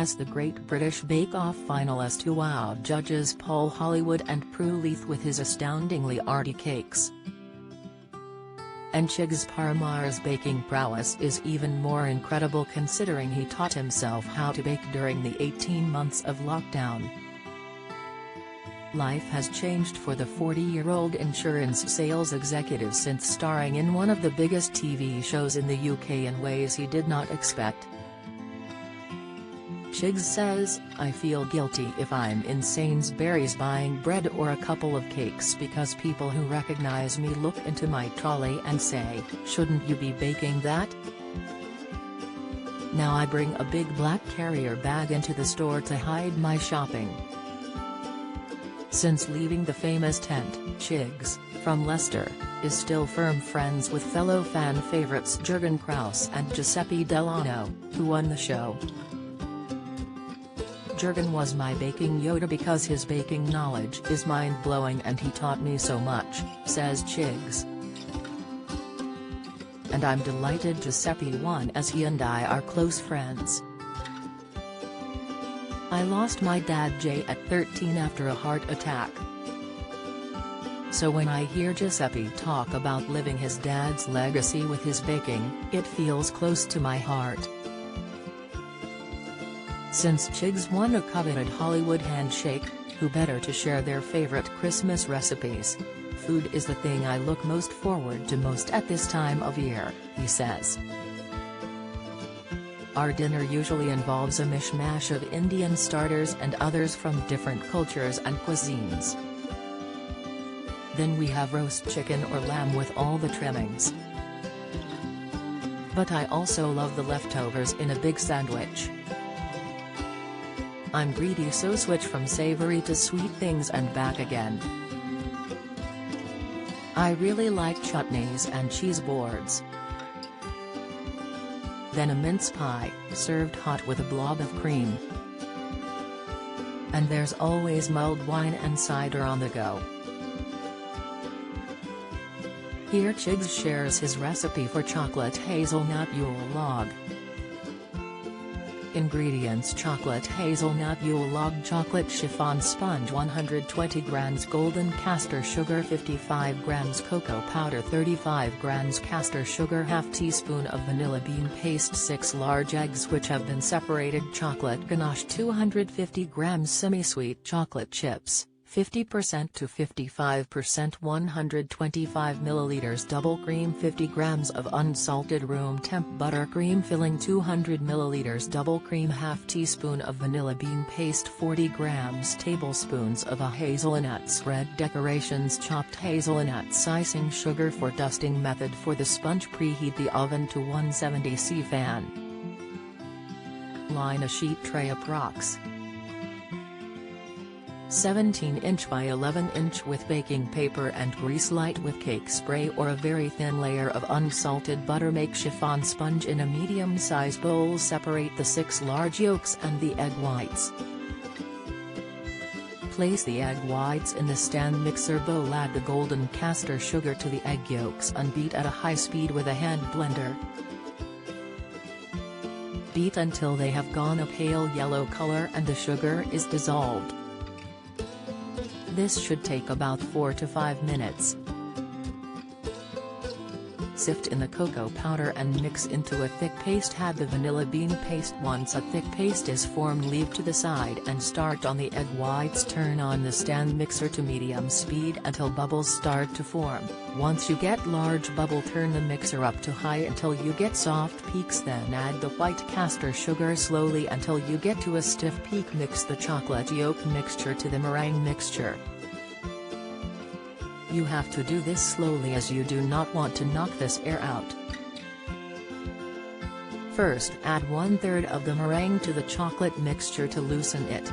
as the Great British Bake Off finalist who wowed judges Paul Hollywood and Prue Leith with his astoundingly arty cakes. And Chigs Parmar's baking prowess is even more incredible considering he taught himself how to bake during the 18 months of lockdown. Life has changed for the 40-year-old insurance sales executive since starring in one of the biggest TV shows in the UK in ways he did not expect. Chigs says, "I feel guilty if I'm in Sainsbury's buying bread or a couple of cakes because people who recognize me look into my trolley and say, 'Shouldn't you be baking that?' Now I bring a big black carrier bag into the store to hide my shopping." Since leaving the famous tent, Chigs, from Leicester, is still firm friends with fellow fan favorites Jurgen Krause and Giuseppe Delano, who won the show. "Jurgen was my baking Yoda because his baking knowledge is mind-blowing and he taught me so much," says Chigs. "And I'm delighted Giuseppe won as he and I are close friends. I lost my dad Jay at 13 after a heart attack. So when I hear Giuseppe talk about living his dad's legacy with his baking, it feels close to my heart." Since Chigs won a coveted Hollywood handshake, who better to share their favorite Christmas recipes? "Food is the thing I look most forward to most at this time of year," he says. "Our dinner usually involves a mishmash of Indian starters and others from different cultures and cuisines. Then we have roast chicken or lamb with all the trimmings. But I also love the leftovers in a big sandwich. I'm greedy, so switch from savory to sweet things and back again. I really like chutneys and cheese boards. Then a mince pie, served hot with a blob of cream. And there's always mulled wine and cider on the go." Here Chigs shares his recipe for chocolate hazelnut Yule log. Ingredients: chocolate hazelnut Yule log, chocolate chiffon sponge 120 grams, golden castor sugar 55 grams, cocoa powder 35 grams, castor sugar, half teaspoon of vanilla bean paste, 6 large eggs which have been separated, chocolate ganache 250 grams, semi-sweet chocolate chips 50% to 55%, 125 milliliters, double cream, 50 grams of unsalted room temp butter, cream filling 200 milliliters, double cream, half teaspoon of vanilla bean paste, 40 grams, tablespoons of a hazelnut spread, decorations, chopped hazelnuts, icing, sugar for dusting. Method for the sponge: preheat the oven to 170 C fan. Line a sheet tray approx. 17" by 11" with baking paper and grease, light with cake spray or a very thin layer of unsalted butter. Make chiffon sponge in a medium-sized bowl. Separate the 6 large yolks and the egg whites. Place the egg whites in the stand mixer bowl. Add the golden castor sugar to the egg yolks and beat at a high speed with a hand blender. Beat until they have gone a pale yellow color and the sugar is dissolved. This should take about 4 to 5 minutes. Sift in the cocoa powder and mix into a thick paste. Add the vanilla bean paste. Once a thick paste is formed, leave to the side and start on the egg whites. Turn on the stand mixer to medium speed until bubbles start to form. Once you get large bubble, turn the mixer up to high until you get soft peaks, then add the white castor sugar slowly until you get to a stiff peak. Mix the chocolate yolk mixture to the meringue mixture. You have to do this slowly as you do not want to knock this air out. First, add 1/3 of the meringue to the chocolate mixture to loosen it.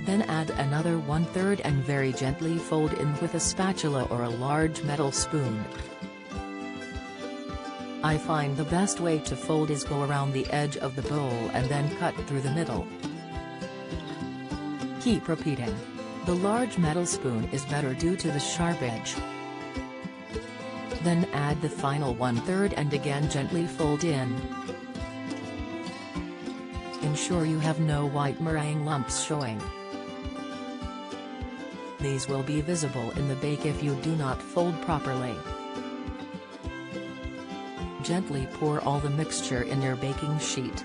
Then add another 1/3 and very gently fold in with a spatula or a large metal spoon. I find the best way to fold is go around the edge of the bowl and then cut through the middle. Keep repeating. The large metal spoon is better due to the sharp edge. Then add the final 1/3 and again gently fold in. Ensure you have no white meringue lumps showing. These will be visible in the bake if you do not fold properly. Gently pour all the mixture in your baking sheet.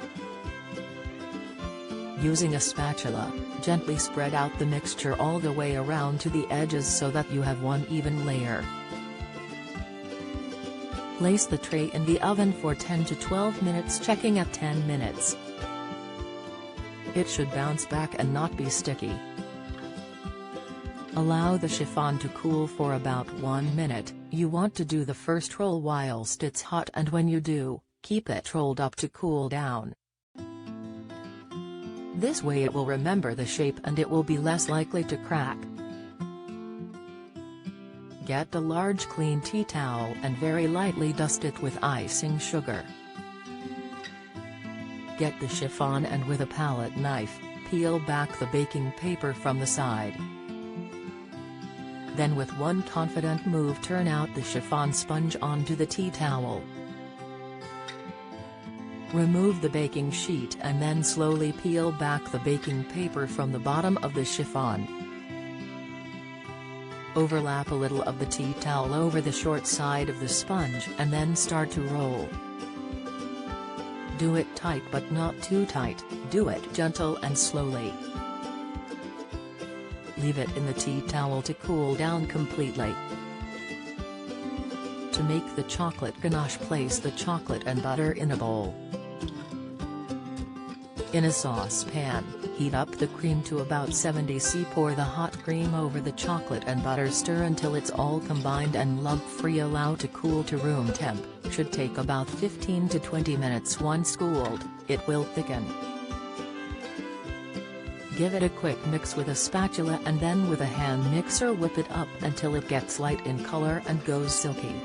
Using a spatula, gently spread out the mixture all the way around to the edges so that you have one even layer. Place the tray in the oven for 10 to 12 minutes, checking at 10 minutes. It should bounce back and not be sticky. Allow the chiffon to cool for about 1 minute. You want to do the first roll whilst it's hot, and when you do, keep it rolled up to cool down. This way it will remember the shape and it will be less likely to crack. Get a large clean tea towel and very lightly dust it with icing sugar. Get the chiffon and with a palette knife, peel back the baking paper from the side. Then with one confident move turn out the chiffon sponge onto the tea towel. Remove the baking sheet and then slowly peel back the baking paper from the bottom of the chiffon. Overlap a little of the tea towel over the short side of the sponge and then start to roll. Do it tight but not too tight, do it gentle and slowly. Leave it in the tea towel to cool down completely. To make the chocolate ganache, place the chocolate and butter in a bowl. In a saucepan, heat up the cream to about 70 C. Pour the hot cream over the chocolate and butter. Stir until it's all combined and lump-free. Allow to cool to room temp, should take about 15 to 20 minutes. Once cooled, it will thicken. Give it a quick mix with a spatula and then with a hand mixer whip it up until it gets light in color and goes silky.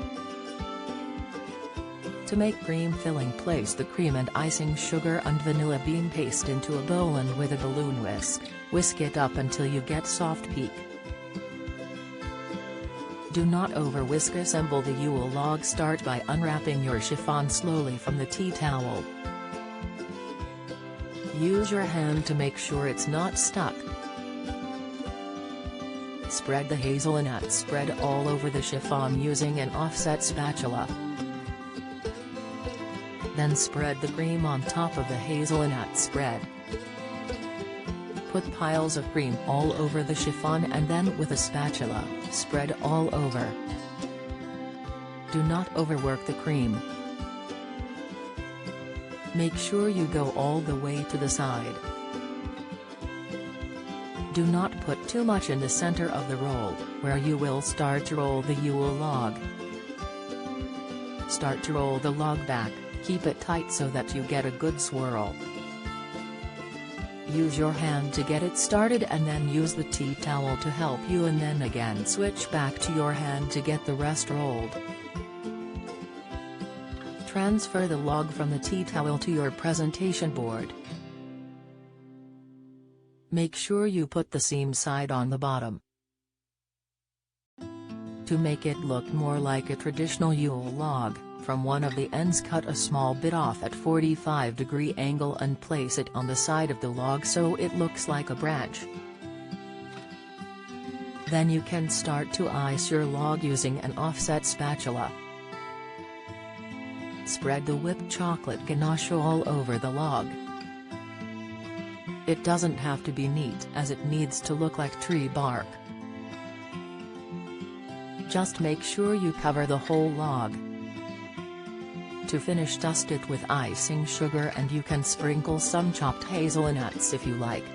To make cream filling, place the cream and icing sugar and vanilla bean paste into a bowl and with a balloon whisk it up until you get soft peak. Do not over-whisk. Assemble the Yule log. Start by unwrapping your chiffon slowly from the tea towel. Use your hand to make sure it's not stuck. Spread the hazelnut spread all over the chiffon using an offset spatula. Then spread the cream on top of the hazelnut spread. Put piles of cream all over the chiffon and then with a spatula, spread all over. Do not overwork the cream. Make sure you go all the way to the side. Do not put too much in the center of the roll, where you will start to roll the Yule log. Start to roll the log back, keep it tight so that you get a good swirl. Use your hand to get it started and then use the tea towel to help you, and then again switch back to your hand to get the rest rolled. Transfer the log from the tea towel to your presentation board. Make sure you put the seam side on the bottom. To make it look more like a traditional Yule log, from one of the ends cut a small bit off at 45-degree angle and place it on the side of the log so it looks like a branch. Then you can start to ice your log using an offset spatula. Spread the whipped chocolate ganache all over the log. It doesn't have to be neat as it needs to look like tree bark. Just make sure you cover the whole log. To finish, dust it with icing sugar and you can sprinkle some chopped hazelnuts if you like.